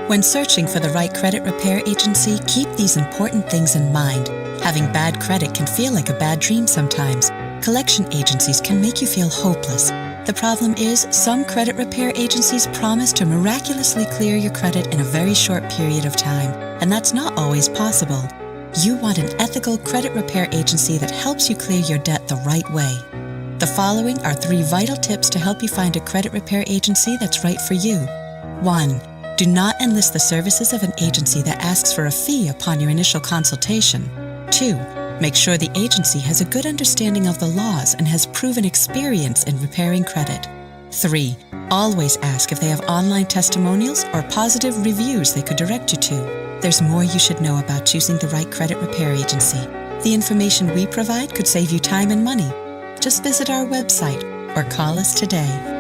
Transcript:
When searching for the right credit repair agency, keep these important things in mind. Having bad credit can feel like a bad dream sometimes. Collection agencies can make you feel hopeless. The problem is, some credit repair agencies promise to miraculously clear your credit in a very short period of time, and that's not always possible. You want an ethical credit repair agency that helps you clear your debt the right way. The following are 3 vital tips to help you find a credit repair agency that's right for you. 1. Do not enlist the services of an agency that asks for a fee upon your initial consultation. 2. Make sure the agency has a good understanding of the laws and has proven experience in repairing credit. 3. Always ask if they have online testimonials or positive reviews they could direct you to. There's more you should know about choosing the right credit repair agency. The information we provide could save you time and money. Just visit our website or call us today.